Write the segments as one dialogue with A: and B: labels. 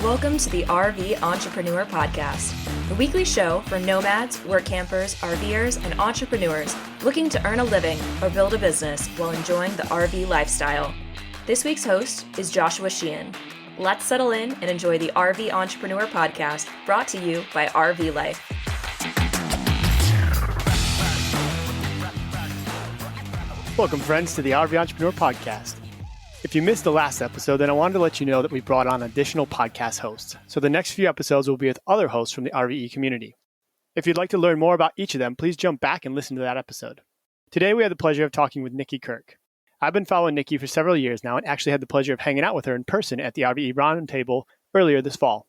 A: Welcome to the RV Entrepreneur Podcast, the weekly show for nomads, work campers, RVers, and entrepreneurs looking to earn a living or build a business while enjoying the RV lifestyle. This week's host is Joshua Sheehan. Let's settle in and enjoy the RV Entrepreneur Podcast, brought to you by RV Life.
B: Welcome, friends, to the RV Entrepreneur Podcast. If you missed the last episode, then I wanted to let you know that we brought on additional podcast hosts. So the next few episodes will be with other hosts from the RVE community. If you'd like to learn more about each of them, please jump back and listen to that episode. Today, we had the pleasure of talking with Nikki Kirk. I've been following Nikki for several years now and actually had the pleasure of hanging out with her in person at the RVE Roundtable earlier this fall.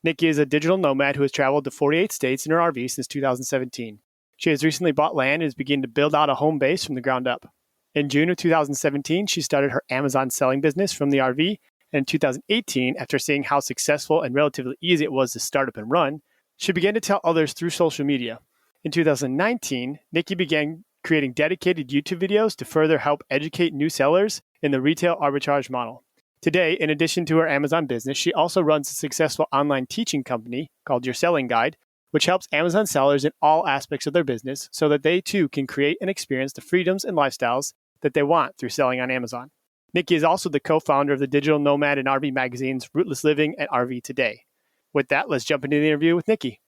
B: Nikki is a digital nomad who has traveled to 48 states in her RV since 2017. She has recently bought land and is beginning to build out a home base from the ground up. In June of 2017, she started her Amazon selling business from the RV, and in 2018, after seeing how successful and relatively easy it was to start up and run, she began to tell others through social media. In 2019, Nikki began creating dedicated YouTube videos to further help educate new sellers in the retail arbitrage model. Today, in addition to her Amazon business, she also runs a successful online teaching company called Your Selling Guide, which helps Amazon sellers in all aspects of their business so that they too can create and experience the freedoms and lifestyles that they want through selling on Amazon. Nikki is also the co-founder of the digital nomad and RV magazines Rootless and RV Today. With that, let's jump into the interview with Nikki.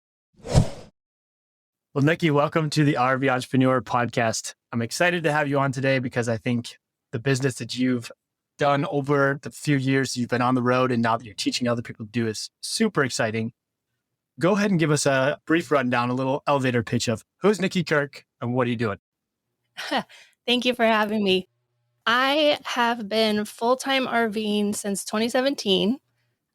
C: Well, Nikki, welcome to the RV Entrepreneur Podcast. I'm excited to have you on today because I think the business that you've done over the few years you've been on the road and now that you're teaching other people to do is super exciting. Go ahead and give us a brief rundown, a little elevator pitch of who's Nikki Kirk and what are you doing?
D: Thank you for having me. I have been full-time RVing since 2017.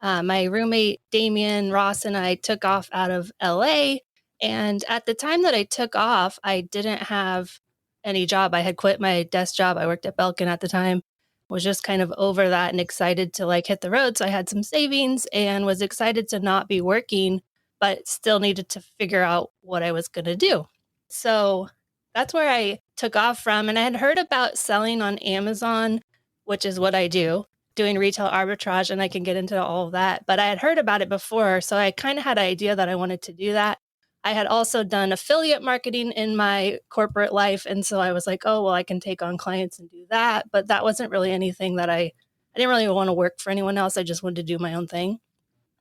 D: My roommate, Damian Ross, and I took off out of LA. And at the time that I took off, I didn't have any job. I had quit my desk job. I worked at Belkin at the time, was just kind of over that and excited to hit the road. So I had some savings and was excited to not be working, but still needed to figure out what I was going to do. So that's where I took off from. And I had heard about selling on Amazon, which is what I do, doing retail arbitrage, and I can get into all of that. But I had heard about it before, so I kind of had an idea that I wanted to do that. I had also done affiliate marketing in my corporate life. And so I was like, oh, well, I can take on clients and do that. But that wasn't really anything that I didn't really want to work for anyone else. I just wanted to do my own thing.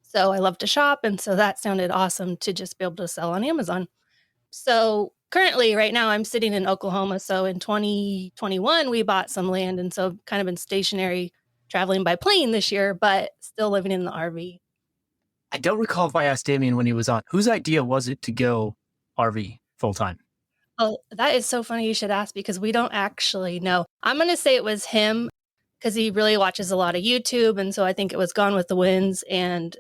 D: So I love to shop. And so that sounded awesome to just be able to sell on Amazon. So currently, right now, I'm sitting in Oklahoma. So in 2021, we bought some land. And so kind of been stationary, traveling by plane this year, but still living in the RV.
C: I don't recall if I asked Damian when he was on, whose idea was it to go RV full time?
D: Oh, that is so funny you should ask because we don't actually know. I'm going to say it was him because he really watches a lot of YouTube. And so I think it was Gone with the Winds and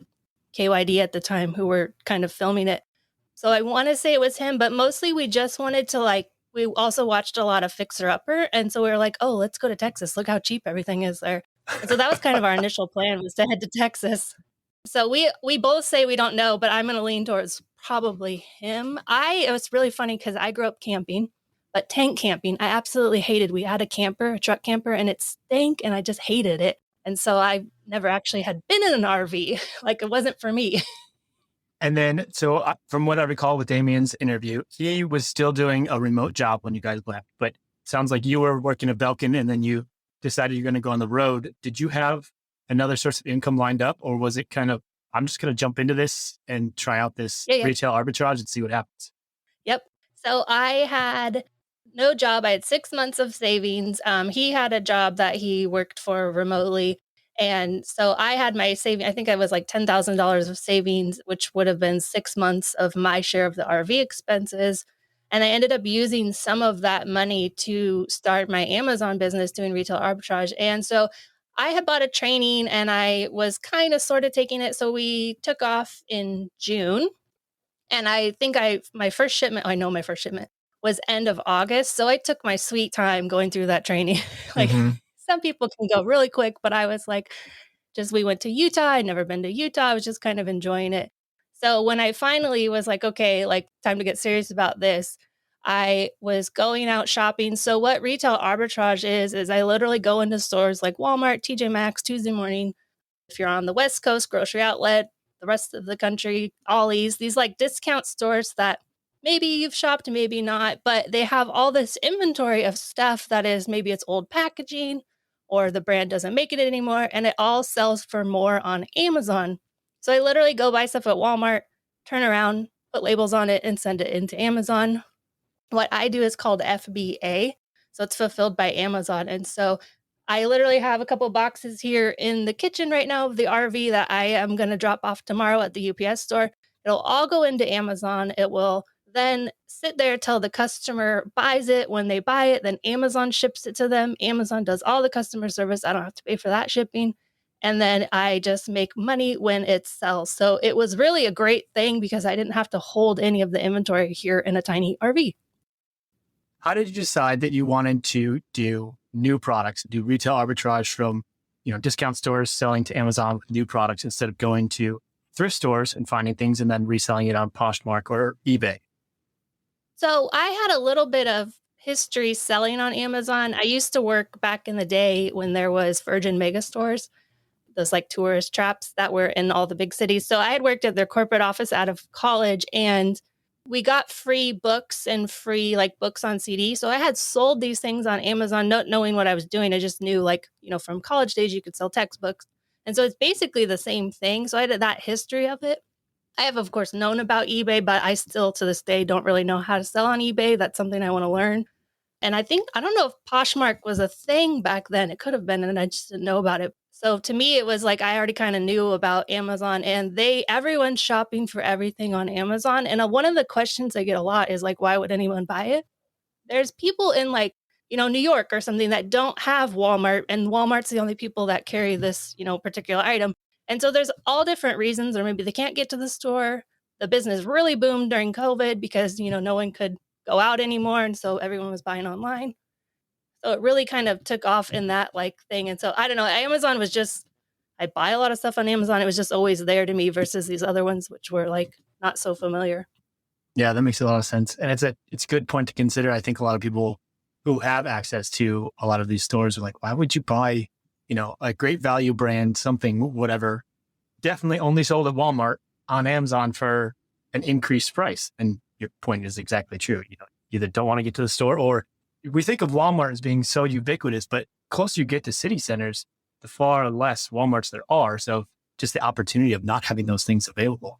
D: KYD at the time who were kind of filming it. So I want to say it was him, but mostly we just wanted to we also watched a lot of Fixer Upper. And so we were like, oh, let's go to Texas. Look how cheap everything is there. And so that was kind of our initial plan, was to head to Texas. So we both say we don't know, but I'm going to lean towards probably him. It was really funny because I grew up camping, but tent camping, I absolutely hated. We had a truck camper, and it stank, and I just hated it. And so I never actually had been in an RV. It wasn't for me.
C: And then, so from what I recall with Damian's interview, he was still doing a remote job when you guys left, but it sounds like you were working at Belkin and then you decided you're going to go on the road. Did you have another source of income lined up, or was it kind of, I'm just going to jump into this and try out this retail arbitrage and see what happens?
D: Yep. So I had no job. I had 6 months of savings. He had a job that he worked for remotely. And so I had my savings, I think I was $10,000 of savings, which would have been 6 months of my share of the RV expenses. And I ended up using some of that money to start my Amazon business doing retail arbitrage. And so I had bought a training and I was kind of sort of taking it. So we took off in June. And I think my first shipment was end of August. So I took my sweet time going through that training. Some people can go really quick, but I was we went to Utah. I'd never been to Utah. I was just kind of enjoying it. So when I finally was okay, time to get serious about this, I was going out shopping. So what retail arbitrage is I literally go into stores like Walmart, TJ Maxx, Tuesday Morning. If you're on the West Coast, Grocery Outlet, the rest of the country, Ollie's, these like discount stores that maybe you've shopped, maybe not, but they have all this inventory of stuff that is maybe it's old packaging or the brand doesn't make it anymore, and it all sells for more on Amazon. So I literally go buy stuff at Walmart, turn around, put labels on it, and send it into Amazon. What I do is called FBA. So it's fulfilled by Amazon. And so I literally have a couple boxes here in the kitchen right now of the RV that I am going to drop off tomorrow at the UPS store. It'll all go into Amazon. It will then sit there till the customer buys it. When they buy it, then Amazon ships it to them. Amazon does all the customer service. I don't have to pay for that shipping. And then I just make money when it sells. So it was really a great thing because I didn't have to hold any of the inventory here in a tiny RV.
C: How did you decide that you wanted to do new products, do retail arbitrage from, discount stores selling to Amazon with new products instead of going to thrift stores and finding things and then reselling it on Poshmark or eBay?
D: So I had a little bit of history selling on Amazon. I used to work back in the day when there was Virgin mega stores, those like tourist traps that were in all the big cities. So I had worked at their corporate office out of college, and we got free books and free like books on CD. So I had sold these things on Amazon, not knowing what I was doing. I just knew from college days, you could sell textbooks. And so it's basically the same thing. So I had that history of it. I have, of course, known about eBay, but I still to this day don't really know how to sell on eBay. That's something I want to learn. And I don't know if Poshmark was a thing back then. It could have been, and I just didn't know about it. So to me, it was like I already kind of knew about Amazon, and everyone's shopping for everything on Amazon. And one of the questions I get a lot is like, why would anyone buy it? There's people in New York or something that don't have Walmart, and Walmart's the only people that carry this, particular item. And so there's all different reasons, or maybe they can't get to the store. The business really boomed during COVID because, no one could go out anymore. And so everyone was buying online. So it really kind of took off in that thing. And so I don't know, Amazon was just, I buy a lot of stuff on Amazon. It was just always there to me versus these other ones, which were not so familiar.
C: Yeah, that makes a lot of sense. And it's a good point to consider. I think a lot of people who have access to a lot of these stores are like, why would you buy, a great value brand, something, whatever, definitely only sold at Walmart on Amazon for an increased price? And your point is exactly true. You either don't want to get to the store, or we think of Walmart as being so ubiquitous, but closer you get to city centers, the far less Walmarts there are. So just the opportunity of not having those things available.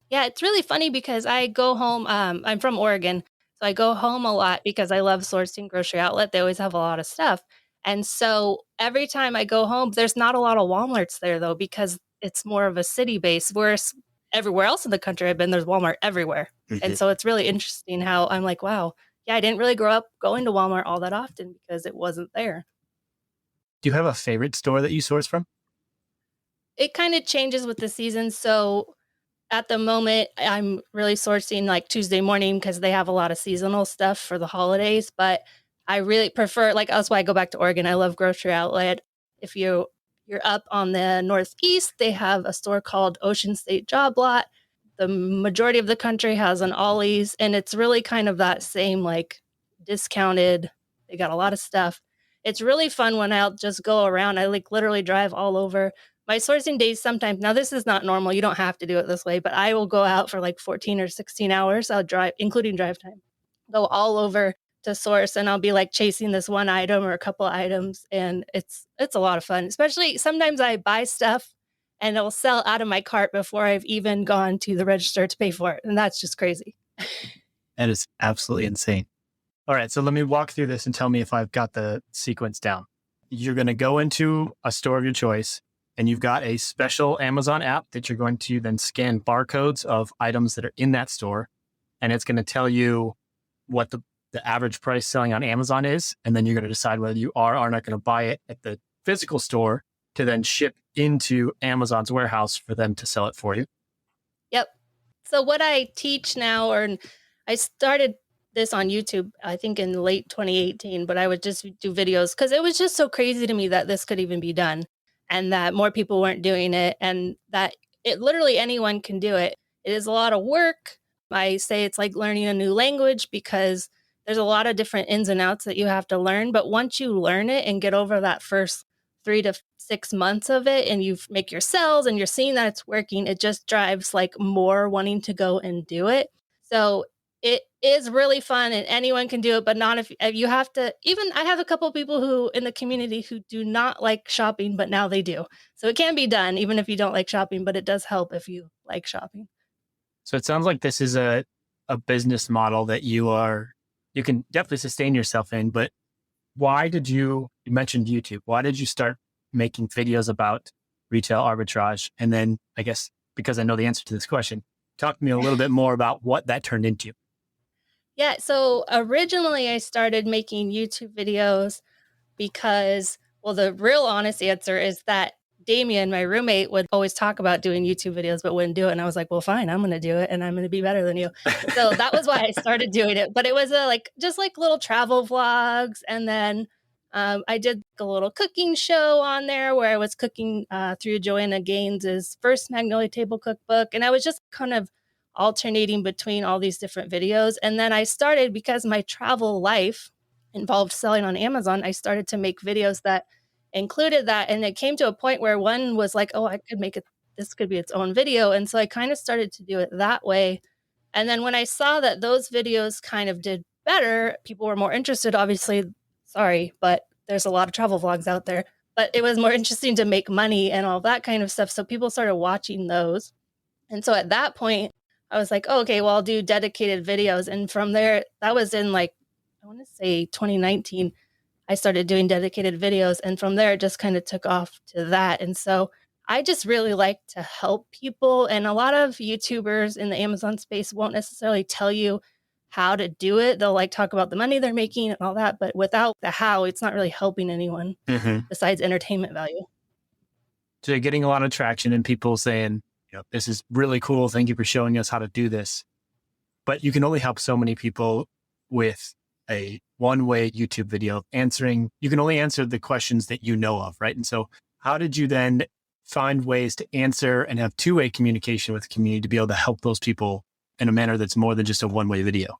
D: Yeah, it's really funny because I go home. I'm from Oregon, so I go home a lot because I love sourcing grocery outlet. They always have a lot of stuff. And so every time I go home, there's not a lot of Walmarts there, though, because it's more of a city base. Whereas everywhere else in the country I've been, there's Walmart everywhere. Mm-hmm. And so it's really interesting how I'm like, wow, yeah, I didn't really grow up going to Walmart all that often because it wasn't there.
C: Do you have a favorite store that you source from?
D: It kind of changes with the season. So at the moment, I'm really sourcing Tuesday morning because they have a lot of seasonal stuff for the holidays. But I really prefer, that's why I go back to Oregon. I love Grocery Outlet. If you're up on the Northeast, they have a store called Ocean State Job Lot. The majority of the country has an Ollie's, and it's really kind of that same discounted. They got a lot of stuff. It's really fun when I'll just go around. I literally drive all over. My sourcing days sometimes, now this is not normal. You don't have to do it this way, but I will go out for 14 or 16 hours. I'll drive, including drive time, go all over to source, and I'll be chasing this one item or a couple items. And it's a lot of fun, especially sometimes I buy stuff and it'll sell out of my cart before I've even gone to the register to pay for it. And that's just crazy.
C: That is absolutely insane. All right. So let me walk through this and tell me if I've got the sequence down. You're going to go into a store of your choice, and you've got a special Amazon app that you're going to then scan barcodes of items that are in that store. And it's going to tell you what the average price selling on Amazon is. And then you're going to decide whether you are or not going to buy it at the physical store to then ship into Amazon's warehouse for them to sell it for you.
D: Yep. So what I teach now, or I started this on YouTube, I think in late 2018, but I would just do videos because it was just so crazy to me that this could even be done and that more people weren't doing it, and that it literally anyone can do it. It is a lot of work. I say it's like learning a new language because there's a lot of different ins and outs that you have to learn. But once you learn it and get over that first 3 to 6 months of it and you make your sales and you're seeing that it's working, it just drives like more wanting to go and do it. So it is really fun and anyone can do it, but not if you have to. Even I have a couple of people who in the community who do not like shopping, but now they do. So it can be done even if you don't like shopping, but it does help if you like shopping.
C: So it sounds like this is a business model that you can definitely sustain yourself in, but why did you mentioned YouTube, why did you start making videos about retail arbitrage? And then I guess, because I know the answer to this question, talk to me a little bit more about what that turned into.
D: Yeah, so originally I started making YouTube videos because, well, the real honest answer is that Damien, my roommate, would always talk about doing YouTube videos, but wouldn't do it. And I was like, well, fine, I'm going to do it and I'm going to be better than you. So that was why I started doing it. But it was just like little travel vlogs. And then I did a little cooking show on there where I was cooking through Joanna Gaines's first Magnolia Table Cookbook. And I was just kind of alternating between all these different videos. And then I started, because my travel life involved selling on Amazon, I started to make videos that included that. And it came to a point where one was like, oh, I could make it, this could be its own video. And so I kind of started to do it that way. And then when I saw that those videos kind of did better, people were more interested, obviously, sorry, but there's a lot of travel vlogs out there, but it was more interesting to make money and all that kind of stuff. So people started watching those. And so at that point, I was like, oh, okay, well, I'll do dedicated videos. And from there, that was in I want to say 2019, I started doing dedicated videos. And from there, it just kind of took off to that. And so I just really like to help people. And a lot of YouTubers in the Amazon space won't necessarily tell you how to do it. They'll talk about the money they're making and all that. But without the how, it's not really helping anyone besides entertainment value.
C: So you're getting a lot of traction and people saying, this is really cool. Thank you for showing us how to do this. But you can only help so many people with a one-way YouTube video you can only answer the questions that you know of, right? And so how did you then find ways to answer and have two-way communication with the community to be able to help those people in a manner that's more than just a one-way video?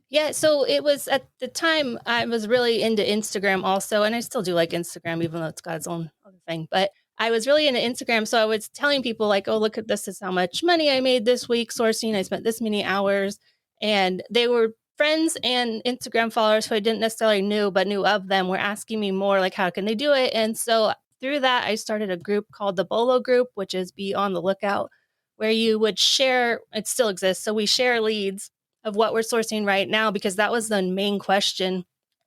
D: Yeah, so it was at the time I was really into Instagram also, and I still do like Instagram, even though it's got its own other thing. But I was really into Instagram. So I was telling people oh, look at this is how much money I made this week sourcing. I spent this many hours. And they were friends and Instagram followers who I didn't necessarily knew, but knew of them, were asking me more how can they do it? And so through that, I started a group called the Bolo Group, which is Be on the Lookout, where you would share, it still exists. So we share leads of what we're sourcing right now, because that was the main question,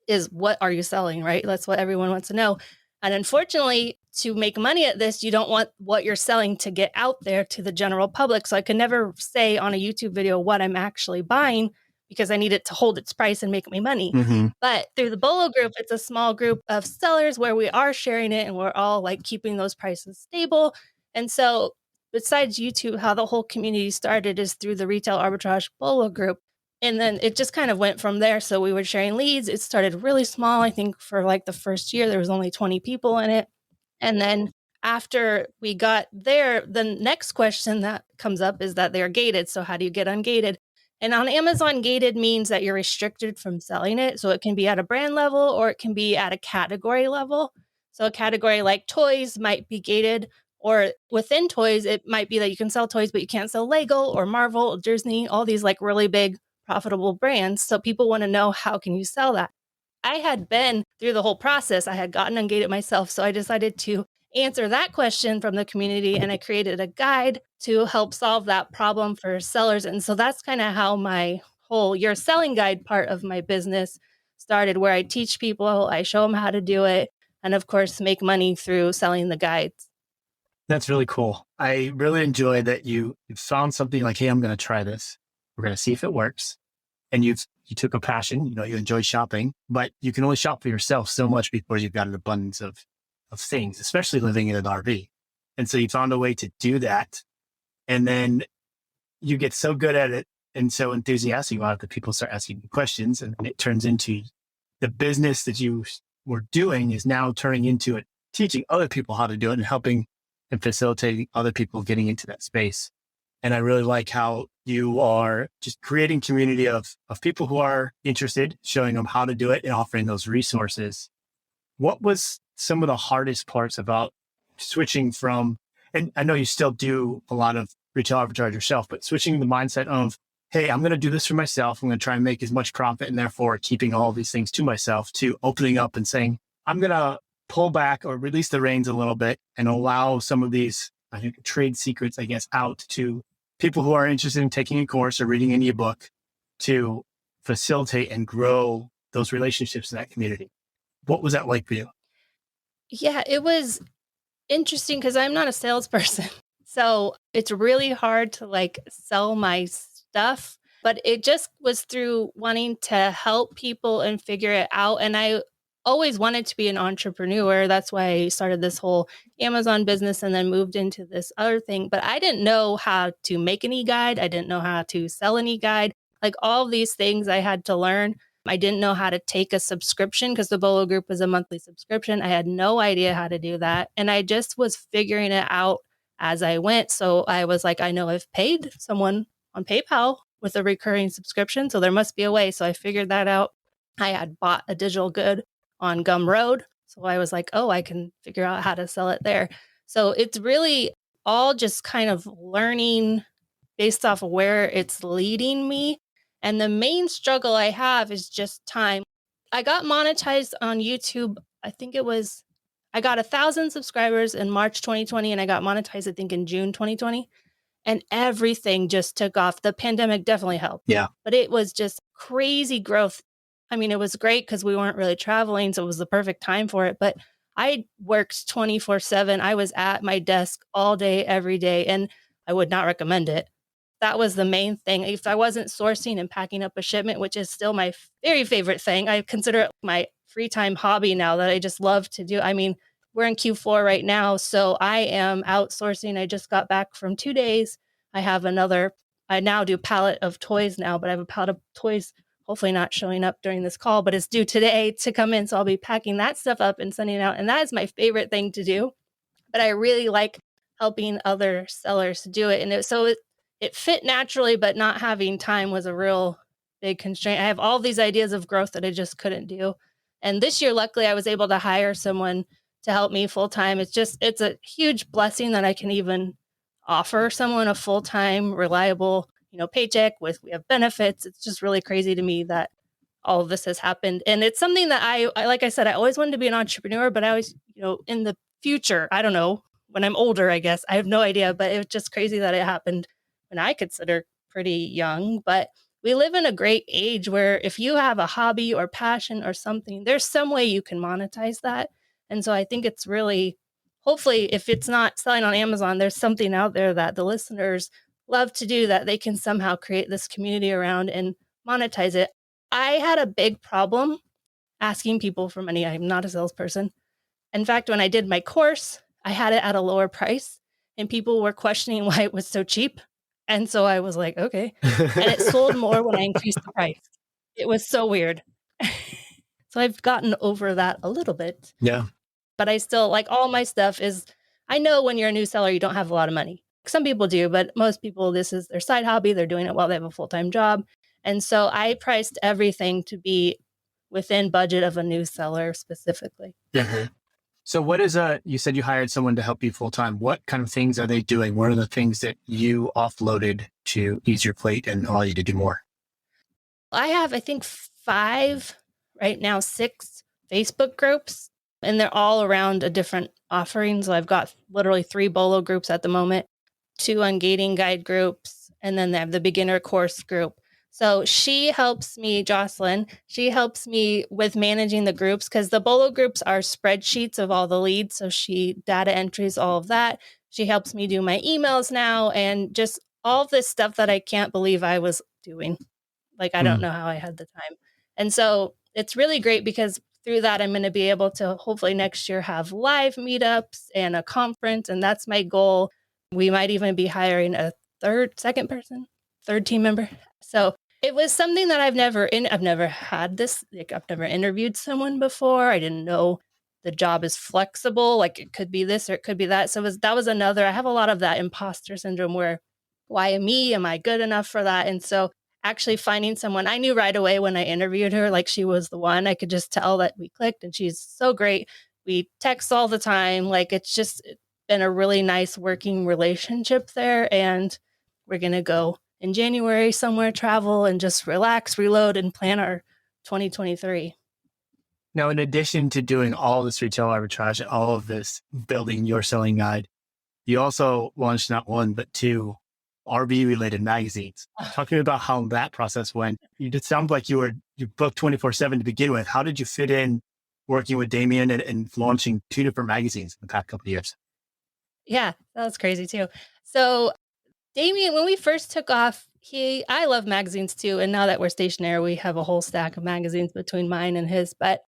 D: is what are you selling, right? That's what everyone wants to know. And unfortunately, to make money at this, you don't want what you're selling to get out there to the general public. So I could never say on a YouTube video what I'm actually buying, because I need it to hold its price and make me money. But through the Bolo Group, it's a small group of sellers where we are sharing it and we're all keeping those prices stable. And so besides YouTube, how the whole community started is through the Retail Arbitrage Bolo Group. And then it just kind of went from there. So we were sharing leads. It started really small. I think for the first year, there was only 20 people in it. And then after we got there, the next question that comes up is that they're gated. So how do you get ungated? And on Amazon, gated means that you're restricted from selling it. So it can be at a brand level or it can be at a category level. So a category like toys might be gated, or within toys, it might be that you can sell toys, but you can't sell Lego or Marvel or Disney, all these really big profitable brands. So people want to know, how can you sell that? I had been through the whole process. I had gotten ungated myself. So I decided to answer that question from the community, and I created a guide to help solve that problem for sellers. And so that's kind of how my whole Your Selling Guide part of my business started, where I teach people, I show them how to do it, and of course, make money through selling the guides.
C: That's really cool. I really enjoy that you found something hey, I'm going to try this. We're going to see if it works. And you took a passion, you enjoy shopping, but you can only shop for yourself so much before you've got an abundance of things, especially living in an RV. And so you found a way to do that. And then you get so good at it and so enthusiastic about it that people start asking you questions, and it turns into the business that you were doing is now turning into it, teaching other people how to do it and helping and facilitating other people getting into that space. And I really like how you are just creating community of people who are interested, showing them how to do it and offering those resources What was some of the hardest parts about switching from, and I know you still do a lot of retail arbitrage yourself, but switching the mindset of, hey, I'm going to do this for myself. I'm going to try and make as much profit and therefore keeping all these things to myself, to opening up and saying, I'm going to pull back or release the reins a little bit and allow some of these, I think, trade secrets, I guess, out to people who are interested in taking a course or reading any book to facilitate and grow those relationships in that community. What was that like for you?
D: Yeah, it was interesting because I'm not a salesperson. So it's really hard to like sell my stuff, but it just was through wanting to help people and figure it out. And I always wanted to be an entrepreneur. That's why I started this whole Amazon business and then moved into this other thing. But I didn't know how to make an e-guide. I didn't know how to sell an e-guide. Like all of these things I had to learn. I didn't know how to take a subscription because the Bolo group was a monthly subscription. I had no idea how to do that. And I just was figuring it out as I went. So I was like, I know I've paid someone on PayPal with a recurring subscription. So there must be a way. So I figured that out. I had bought a digital good on Gumroad. So I was like, oh, I can figure out how to sell it there. So it's really all just kind of learning based off of where it's leading me. And the main struggle I have is just time. I got monetized on YouTube. I think I got 1,000 subscribers in March 2020, and I got monetized, I think, in June 2020. And everything just took off. The pandemic definitely helped.
C: Yeah.
D: But it was just crazy growth. I mean, it was great because we weren't really traveling, so it was the perfect time for it. But I worked 24/7. I was at my desk all day, every day, and I would not recommend it. That was the main thing. If I wasn't sourcing and packing up a shipment, which is still my very favorite thing, I consider it my free time hobby now that I just love to do. I mean, we're in Q4 right now, so I am outsourcing. I just got back from 2 days. I now do pallet of toys now, but I have a pallet of toys hopefully not showing up during this call, but it's due today to come in. So I'll be packing that stuff up and sending it out. And that is my favorite thing to do. But I really like helping other sellers do it. And it fit naturally, but not having time was a real big constraint. I have all these ideas of growth that I just couldn't do. And this year, luckily, I was able to hire someone to help me full time. It's a huge blessing that I can even offer someone a full time, reliable, paycheck we have benefits. It's just really crazy to me that all of this has happened. And it's something that I like I said, I always wanted to be an entrepreneur, but I always, in the future, I don't know, when I'm older, I guess, I have no idea, but it's just crazy that it happened when I consider pretty young. But we live in a great age where if you have a hobby or passion or something, there's some way you can monetize that. And so I think it's really, hopefully, if it's not selling on Amazon, there's something out there that the listeners love to do that they can somehow create this community around and monetize it. I had a big problem asking people for money. I'm not a salesperson. In fact, when I did my course, I had it at a lower price and people were questioning why it was so cheap. And so I was like, okay. And it sold more when I increased the price. It was so weird. So I've gotten over that a little bit.
C: Yeah.
D: But I still like all my stuff is, I know when you're a new seller, you don't have a lot of money. Some people do, but most people, this is their side hobby. They're doing it while they have a full-time job. And so I priced everything to be within budget of a new seller specifically.
C: Mm-hmm. So what is you said you hired someone to help you full-time. What kind of things are they doing? What are the things that you offloaded to ease your plate and allow you to do more?
D: I have, I think 5, right now 6 Facebook groups, and they're all around a different offering. So I've got literally 3 Bolo groups at the moment, 2 ungating guide groups, and then they have the beginner course group. So she helps me, Jocelyn, she helps me with managing the groups because the Bolo groups are spreadsheets of all the leads. So she data entries, all of that. She helps me do my emails now and just all this stuff that I can't believe I was doing. Like, I don't know how I had the time. And so it's really great because through that, I'm going to be able to hopefully next year have live meetups and a conference. And that's my goal. We might even be hiring a third team member. So it was something that I've never had this, like I've never interviewed someone before. I didn't know the job is flexible. Like it could be this or it could be that. So that was another, I have a lot of that imposter syndrome where why me? Am I good enough for that? And so actually finding someone. I knew right away when I interviewed her, like she was the one. I could just tell that we clicked, and she's so great. We text all the time. Like it's just been a really nice working relationship there. And we're going to go in January somewhere, travel and just relax, reload, and plan our 2023.
C: Now, in addition to doing all this retail arbitrage and all of this building your selling guide, you also launched not one, but two RV related magazines. Talking about how that process went, you did sound like you booked 24/7 to begin with. How did you fit in working with Damien and launching two different magazines in the past couple of years?
D: Yeah, that was crazy too. So Damien, when we first took off, I love magazines too. And now that we're stationary, we have a whole stack of magazines between mine and his. But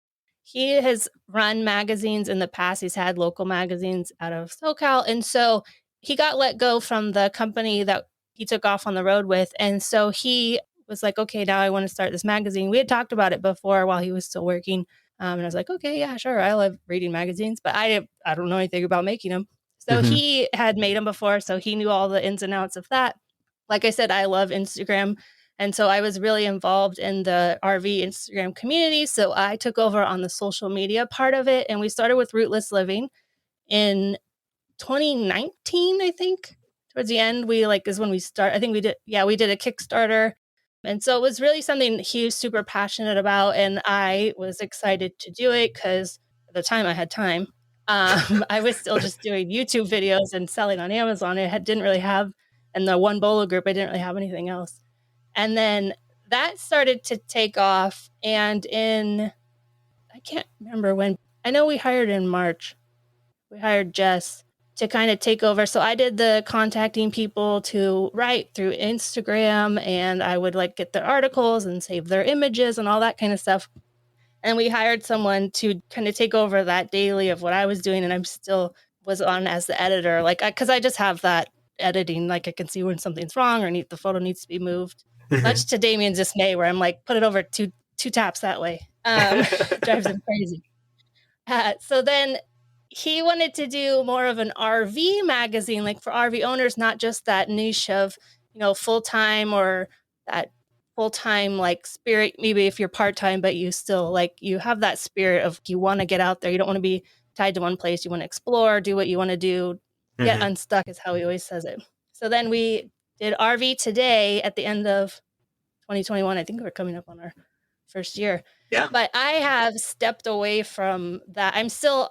D: he has run magazines in the past. He's had local magazines out of SoCal. And so he got let go from the company that he took off on the road with. And so he was like, okay, now I want to start this magazine. We had talked about it before while he was still working. And I was like, okay, yeah, sure. I love reading magazines, but I don't know anything about making them. So he had made them before, so he knew all the ins and outs of that. Like I said, I love Instagram. And so I was really involved in the RV Instagram community. So I took over on the social media part of it. And we started with Rootless Living in 2019, I think. Towards the end, is when we start. I think we did a Kickstarter. And so it was really something he was super passionate about. And I was excited to do it because at the time I had time. I was still just doing YouTube videos and selling on Amazon. Didn't really have, and the One Bolo group, I didn't really have anything else. And then that started to take off. And I can't remember when, I know we hired in March. We hired Jess to kind of take over. So I did the contacting people to write through Instagram, and I would get their articles and save their images and all that kind of stuff. And we hired someone to kind of take over that daily of what I was doing. And I'm still was on as the editor, because I just have that editing, I can see when something's wrong or the photo needs to be moved. Much to Damien's dismay, where I'm like, put it over two taps that way. Drives him crazy. So then he wanted to do more of an RV magazine, for RV owners, not just that niche of, full-time or that full-time spirit. Maybe if you're part-time, but you still you have that spirit of you want to get out there. You don't want to be tied to one place. You want to explore, do what you want to do, get unstuck is how he always says it. So then we did RV Today at the end of 2021. I think we're coming up on our first year.
C: Yeah.
D: But I have stepped away from that. I'm still,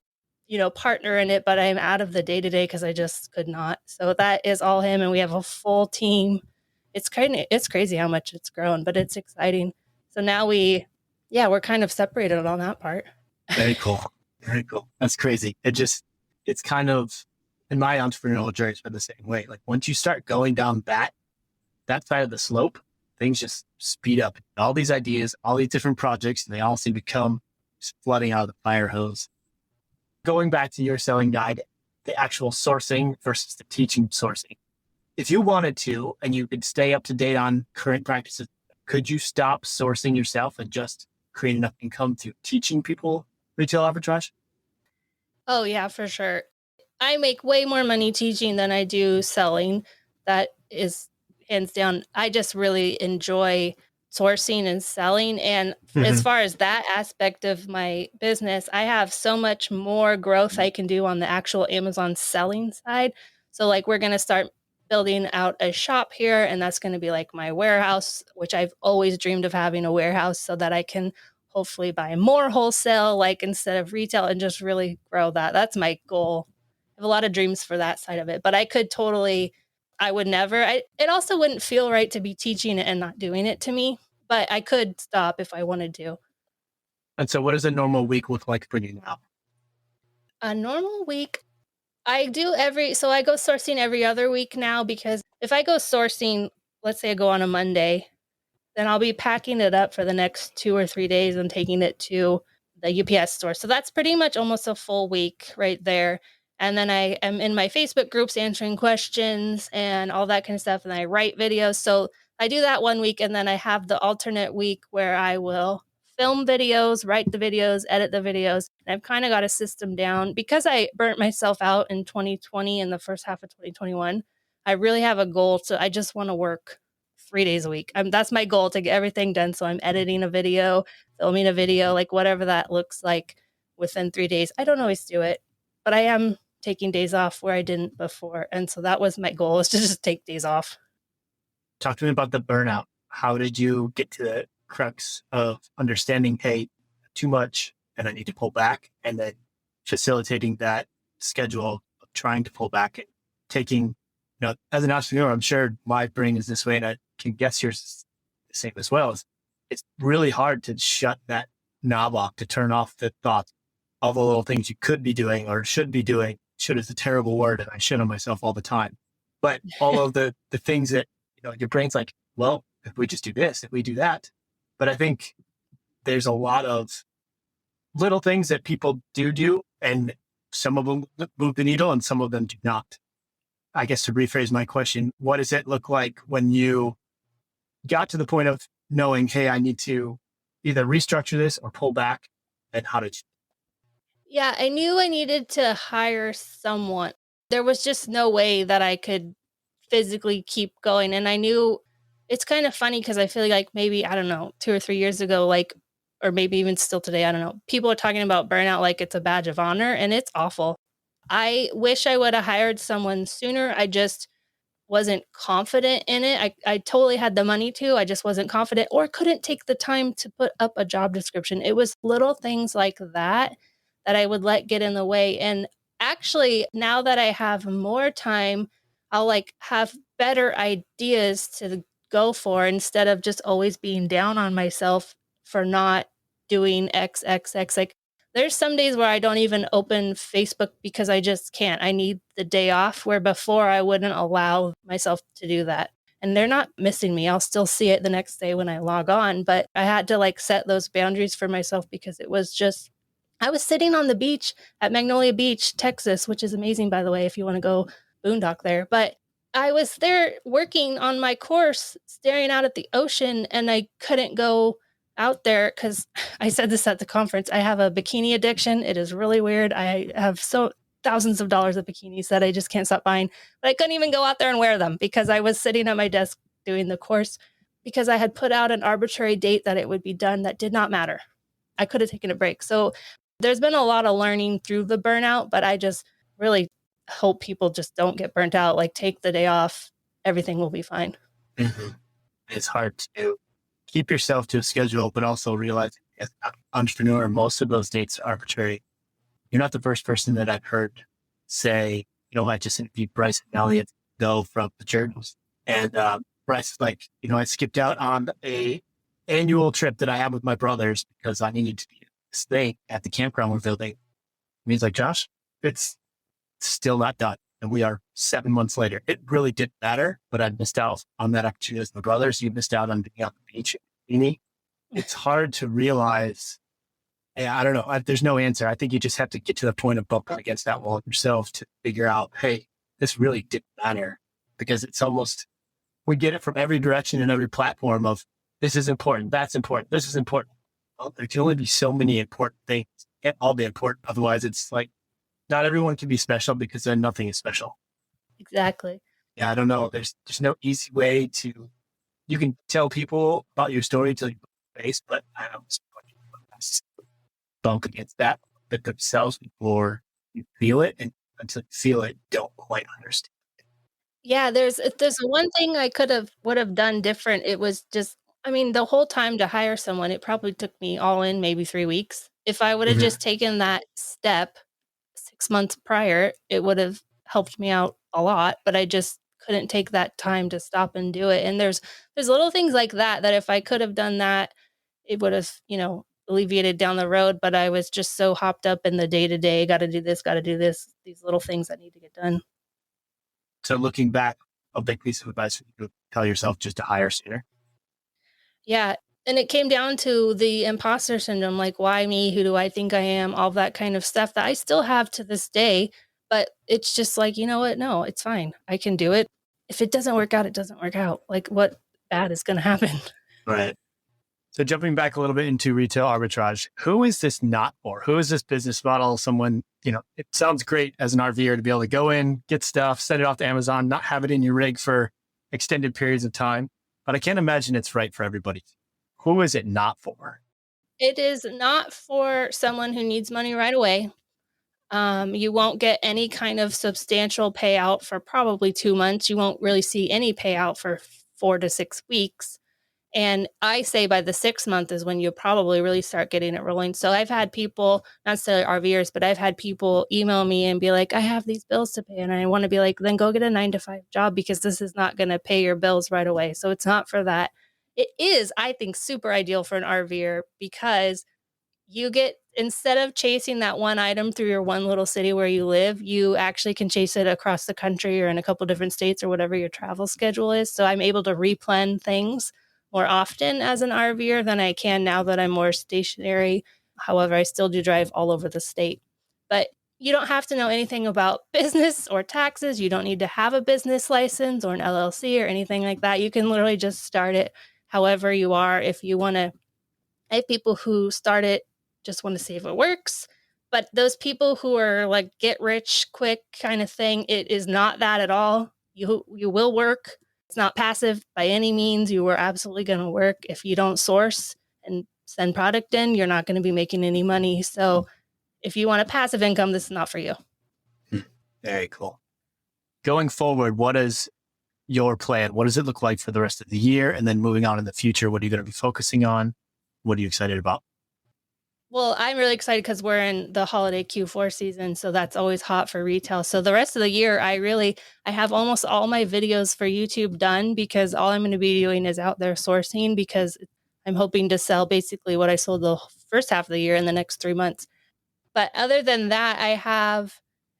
D: partner in it, but I'm out of the day-to-day because I just could not. So that is all him. And we have a full team. It's crazy how much it's grown, but it's exciting. So now we're kind of separated on that part.
C: Very cool. Very cool. That's crazy. It's kind of, in my entrepreneurial journey, it's been the same way. Once you start going down that side of the slope, things just speed up. All these ideas, all these different projects, they all seem to come just flooding out of the fire hose. Going back to your selling guide, the actual sourcing versus the teaching sourcing. If you wanted to, and you could stay up to date on current practices, could you stop sourcing yourself and just create enough income through teaching people retail arbitrage?
D: Oh yeah, for sure. I make way more money teaching than I do selling. That is hands down. I just really enjoy sourcing and selling. And as far as that aspect of my business, I have so much more growth I can do on the actual Amazon selling side. So we're going to start building out a shop here, and that's going to be my warehouse, which I've always dreamed of having a warehouse so that I can hopefully buy more wholesale, instead of retail, and just really grow that. That's my goal. I have a lot of dreams for that side of it, but I would never, it also wouldn't feel right to be teaching it and not doing it to me, but I could stop if I wanted to.
C: And so what does a normal week look like for you now?
D: A normal week, I go sourcing every other week now, because if I go sourcing, let's say I go on a Monday, then I'll be packing it up for the next 2 or 3 days and taking it to the UPS store. So that's pretty much almost a full week right there. And then I am in my Facebook groups answering questions and all that kind of stuff. And I write videos. So I do that one week. And then I have the alternate week where I will film videos, write the videos, edit the videos. And I've kind of got a system down because I burnt myself out in 2020 and the first half of 2021. I really have a goal. So I just want to work 3 days a week. That's my goal, to get everything done. So I'm editing a video, filming a video, like whatever that looks like within 3 days. I don't always do it, but I am taking days off where I didn't before. And so that was my goal, is to just take days off.
C: Talk to me about the burnout. How did you get to the crux of understanding, hey, too much and I need to pull back, and then facilitating that schedule of trying to pull back and taking, as an entrepreneur, I'm sure my brain is this way, and I can guess yours the same as well. It's really hard to shut that knob off, to turn off the thoughts, all the little things you could be doing or should be doing. Should is a terrible word, and I shit on myself all the time. But all of the things that, your brain's like, well, if we just do this, if we do that. But I think there's a lot of little things that people do, and some of them move the needle and some of them do not. I guess to rephrase my question, what does it look like when you got to the point of knowing, hey, I need to either restructure this or pull back, and how did you?
D: Yeah, I knew I needed to hire someone. There was just no way that I could physically keep going. And I knew, it's kind of funny because I feel like maybe, I don't know, 2 or 3 years ago, or maybe even still today, I don't know, people are talking about burnout like it's a badge of honor, and it's awful. I wish I would have hired someone sooner. I just wasn't confident in it. I totally had the money to, I just wasn't confident, or couldn't take the time to put up a job description. It was little things like that I would let get in the way. And actually, now that I have more time, I'll have better ideas to go for, instead of just always being down on myself for not doing X. There's some days where I don't even open Facebook because I just can't. I need the day off, where before I wouldn't allow myself to do that. And they're not missing me. I'll still see it the next day when I log on. But I had to set those boundaries for myself, because it was just, I was sitting on the beach at Magnolia Beach, Texas, which is amazing, by the way, if you want to go boondock there. But I was there working on my course, staring out at the ocean, and I couldn't go out there because I said this at the conference. I have a bikini addiction. It is really weird. I have thousands of dollars of bikinis that I just can't stop buying, but I couldn't even go out there and wear them because I was sitting at my desk doing the course, because I had put out an arbitrary date that it would be done that did not matter. I could have taken a break. So there's been a lot of learning through the burnout, but I just really hope people just don't get burnt out. Take the day off. Everything will be fine.
C: Mm-hmm. It's hard to keep yourself to a schedule, but also realize as an entrepreneur, most of those dates are arbitrary. You're not the first person that I've heard say, I just interviewed Bryce and Elliott though from the Journals. And Bryce is like, I skipped out on a annual trip that I had with my brothers because I needed to stay at the campground we're building. And he's like, Josh, it's still not done. And we are 7 months later. It really didn't matter, but I missed out on that opportunity with my brothers. You missed out on being on the beach. It's hard to realize. I don't know. There's no answer. I think you just have to get to the point of bumping against that wall yourself to figure out, hey, this really didn't matter. Because it's almost, we get it from every direction and every platform of, this is important, that's important, this is important. Well, there can only be so many important things. It can't all be important. Otherwise, it's like, not everyone can be special, because then nothing is special.
D: Exactly.
C: Yeah, I don't know. There's no easy way to, you can tell people about your story till you put your face, but I don't bump against that themselves before you feel it. And until you feel it, don't quite understand.
D: Yeah, there's one thing I would have done different. It was just, the whole time to hire someone, it probably took me all in maybe 3 weeks. If I would have just taken that step 6 months prior, it would have helped me out a lot, but I just couldn't take that time to stop and do it. And there's little things like that if I could have done that, it would have, alleviated down the road. But I was just so hopped up in the day-to-day, got to do this, these little things that need to get done.
C: So looking back, a big piece of advice you would tell yourself just to hire sooner.
D: Yeah. And it came down to the imposter syndrome, why me? Who do I think I am? All that kind of stuff that I still have to this day. But it's just you know what? No, it's fine. I can do it. If it doesn't work out, it doesn't work out. What bad is going to happen?
C: Right. So jumping back a little bit into retail arbitrage, who is this not for? Who is this business model? Someone, it sounds great as an RVer to be able to go in, get stuff, send it off to Amazon, not have it in your rig for extended periods of time. but I can't imagine it's right for everybody. Who is it not for?
D: It is not for someone who needs money right away. You won't get any kind of substantial payout for probably 2 months. You won't really see any payout for 4 to 6 weeks. And I say by the 6th month is when you probably really start getting it rolling. So I've had people, not necessarily RVers, but I've had people email me and be like, I have these bills to pay. And I want to be like, then go get a 9 to 5 job because this is not going to pay your bills right away. So it's not for that. It is, I think, super ideal for an RVer because you get, instead of chasing that one item through your one little city where you live, you actually can chase it across the country or in a couple different states or whatever your travel schedule is. So I'm able to replan things more often as an RVer than I can now that I'm more stationary. However, I still do drive all over the state. But you don't have to know anything about business or taxes. You don't need to have a business license or an LLC or anything like that. You can literally just start it however you are. If you want to, I have people who start it just want to see if it works. But those people who are like get rich quick kind of thing, it is not that at all. You will work. It's not passive by any means. You are absolutely going to work. If you don't source and send product in, you're not going to be making any money. So if you want a passive income, this is not for you.
C: Very cool. Going forward, what is your plan? What does it look like for the rest of the year? And then moving on in the future, what are you going to be focusing on? What are you excited about?
D: Well, I'm really excited because we're in the holiday Q4 season. So that's always hot for retail. So the rest of the year, I have almost all my videos for YouTube done because all I'm going to be doing is out there sourcing because I'm hoping to sell basically what I sold the first half of the year in the next 3 months. But other than that,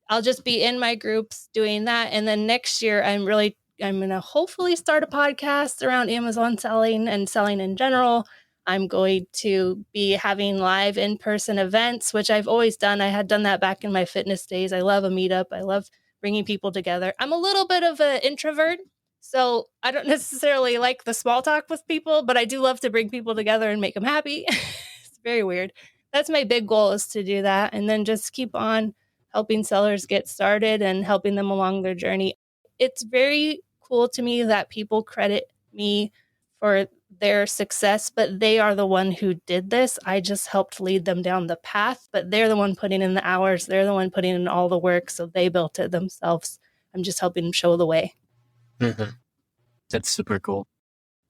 D: I'll just be in my groups doing that. And then next year, I'm going to hopefully start a podcast around Amazon selling and selling in general. I'm going to be having live in-person events, which I've always done. I had done that back in my fitness days. I love a meetup. I love bringing people together. I'm a little bit of an introvert, so I don't necessarily like the small talk with people, but I do love to bring people together and make them happy. It's very weird. That's my big goal, is to do that, and then just keep on helping sellers get started and helping them along their journey. It's very cool to me that people credit me for their success, but they are the one who did this. I just helped lead them down the path, but they're the one putting in the hours. They're the one putting in all the work. So they built it themselves. I'm just helping them show the way.
C: Mm-hmm. That's super cool.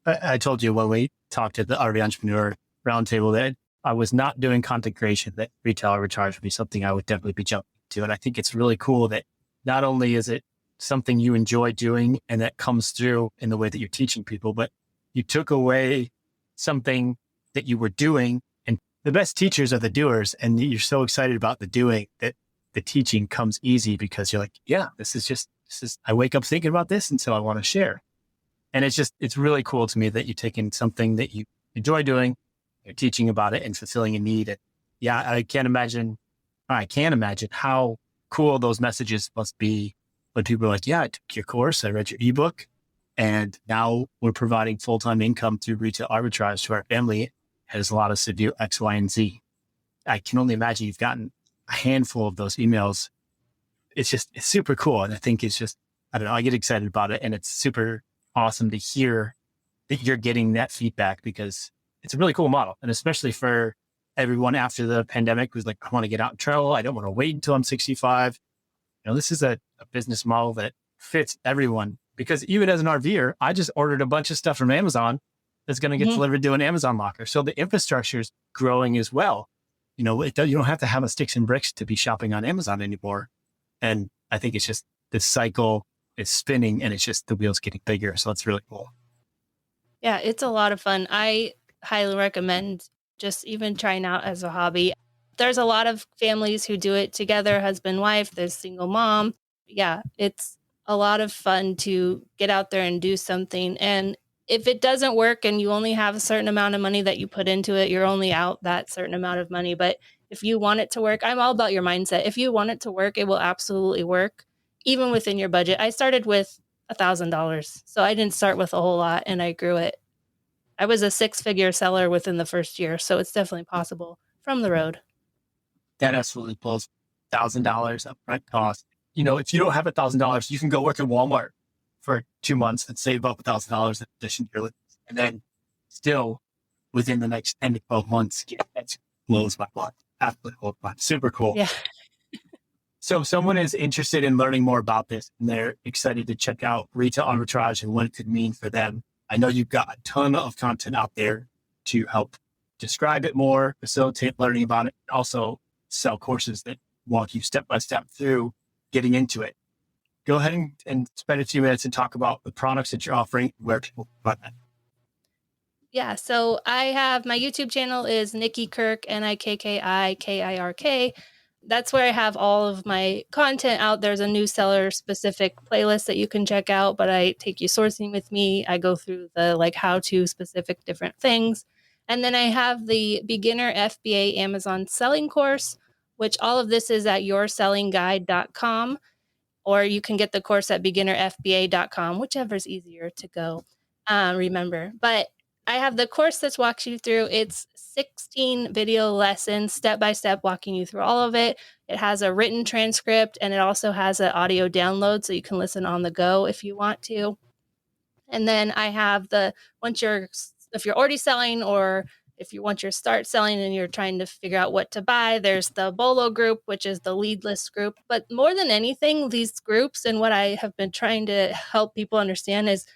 C: I told you when we talked at the RVE Entrepreneur Roundtable that I was not doing content creation, that Retail Arbitrage would be something I would definitely be jumping to. And I think it's really cool that not only is it something you enjoy doing and that comes through in the way that you're teaching people, but you took away something that you were doing, and the best teachers are the doers. And you're so excited about the doing that the teaching comes easy because you're like, yeah, I wake up thinking about this. And so I want to share. And it's really cool to me that you're taking something that you enjoy doing, you're teaching about it and fulfilling a need. And yeah, I can imagine how cool those messages must be when people are like, yeah, I took your course, I read your ebook, and now we're providing full-time income through Retail Arbitrage to our family. It has allowed us to do X, Y, and Z. I can only imagine you've gotten a handful of those emails. It's super cool. And I think I don't know, I get excited about it. And it's super awesome to hear that you're getting that feedback because it's a really cool model. And especially for everyone after the pandemic who's like, I want to get out and travel. I don't want to wait until I'm 65. This is a business model that fits everyone. Because even as an RVer, I just ordered a bunch of stuff from Amazon that's going to get delivered to an Amazon locker. So the infrastructure is growing as well. You don't have to have a sticks and bricks to be shopping on Amazon anymore. And I think it's just this cycle is spinning and it's just the wheels getting bigger. So it's really cool.
D: Yeah, it's a lot of fun. I highly recommend just even trying out as a hobby. There's a lot of families who do it together, husband, wife, there's single mom. Yeah, it's a lot of fun to get out there and do something. And if it doesn't work and you only have a certain amount of money that you put into it, you're only out that certain amount of money. But if you want it to work, I'm all about your mindset. If you want it to work, it will absolutely work, even within your budget. I started with $1,000. So I didn't start with a whole lot and I grew it. I was a 6-figure seller within the first year. So it's definitely possible from the road.
C: That absolutely blows $1,000 upfront cost. If you don't have $1,000, you can go work at Walmart for 2 months and save up $1,000 in addition to your and then still within the next 10 to 12 months, that blows my mind. Absolutely blows my mind. Super cool.
D: Yeah.
C: So if someone is interested in learning more about this and they're excited to check out retail arbitrage and what it could mean for them, I know you've got a ton of content out there to help describe it more, facilitate learning about it, and also sell courses that walk you step by step through getting into it. Go ahead and spend a few minutes and talk about the products that you're offering, where people can find that.
D: Yeah, so I have my YouTube channel is Nikki Kirk, Nikkikirk. That's where I have all of my content out. There's a new seller specific playlist that you can check out, but I take you sourcing with me. I go through the how to specific different things. And then I have the beginner FBA Amazon selling course, which all of this is at yoursellingguide.com, or you can get the course at beginnerfba.com, whichever is easier to go remember. But I have the course that walks you through. It's 16 video lessons, step by step, walking you through all of it. It has a written transcript, and it also has an audio download, so you can listen on the go if you want to. And then I have if you're already selling, or if you want to start selling and you're trying to figure out what to buy, there's the BOLO group, which is the lead list group. But more than anything, these groups and what I have been trying to help people understand is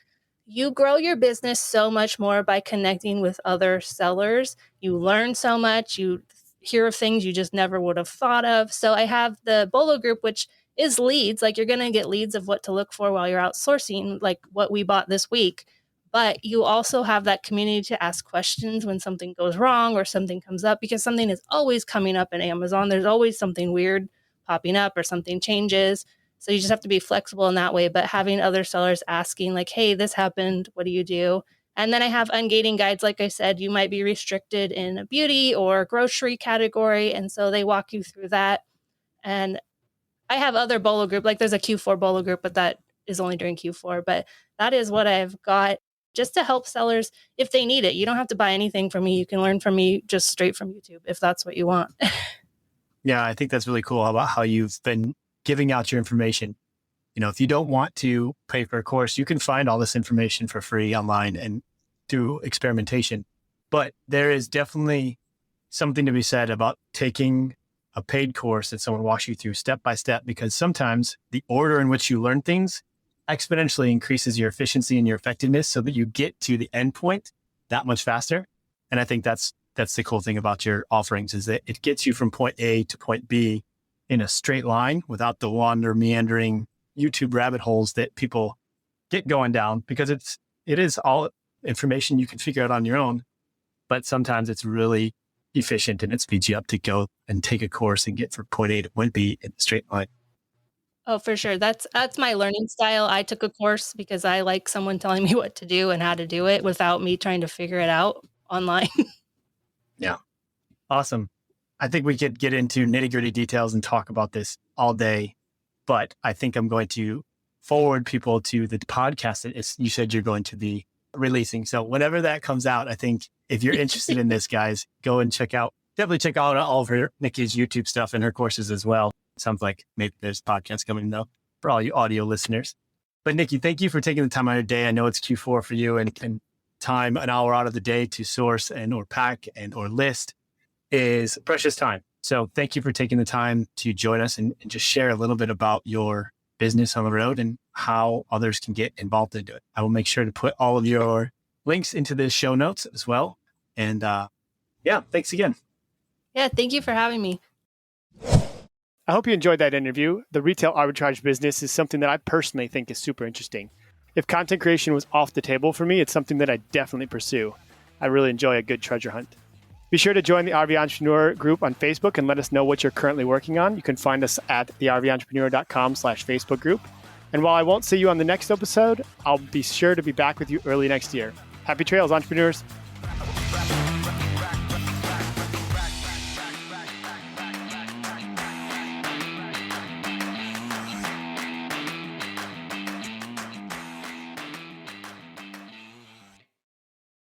D: you grow your business so much more by connecting with other sellers. You learn so much. You hear of things you just never would have thought of. So I have the BOLO group, which is leads. You're going to get leads of what to look for while you're outsourcing, like what we bought this week. But you also have that community to ask questions when something goes wrong or something comes up, because something is always coming up in Amazon. There's always something weird popping up or something changes. So you just have to be flexible in that way. But having other sellers asking hey, this happened, what do you do? And then I have ungating guides. Like I said, you might be restricted in a beauty or grocery category. And so they walk you through that. And I have other BOLO group, there's a Q4 BOLO group, but that is only during Q4. But that is what I've got just to help sellers if they need it. You don't have to buy anything from me. You can learn from me just straight from YouTube if that's what you want.
C: Yeah, I think that's really cool about how you've been giving out your information. If you don't want to pay for a course, you can find all this information for free online and through experimentation. But there is definitely something to be said about taking a paid course that someone walks you through step by step, because sometimes the order in which you learn things exponentially increases your efficiency and your effectiveness so that you get to the end point that much faster. And I think that's the cool thing about your offerings, is that it gets you from point A to point B in a straight line without the meandering YouTube rabbit holes that people get going down, because it is all information you can figure out on your own, but sometimes it's really efficient and it speeds you up to go and take a course and get from point A to point B in a straight line.
D: Oh, for sure. That's my learning style. I took a course because I like someone telling me what to do and how to do it without me trying to figure it out online.
C: Yeah. Awesome. I think we could get into nitty-gritty details and talk about this all day, but I think I'm going to forward people to the podcast that you said you're going to be releasing. So whenever that comes out, I think if you're interested in this, guys, go and definitely check out all of Nikki's YouTube stuff and her courses as well. Sounds like maybe there's podcasts coming though for all you audio listeners. But Nikki, thank you for taking the time out of your day. I know it's Q4 for you, and time, an hour out of the day to source or pack or list is precious time. So thank you for taking the time to join us and just share a little bit about your business on the road and how others can get involved into it. I will make sure to put all of your links into the show notes as well. And thanks again.
D: Yeah, thank you for having me.
B: I hope you enjoyed that interview. The retail arbitrage business is something that I personally think is super interesting. If content creation was off the table for me, it's something that I definitely pursue. I really enjoy a good treasure hunt. Be sure to join the RV Entrepreneur group on Facebook and let us know what you're currently working on. You can find us at therventrepreneur.com/Facebook group. And while I won't see you on the next episode, I'll be sure to be back with you early next year. Happy trails, entrepreneurs.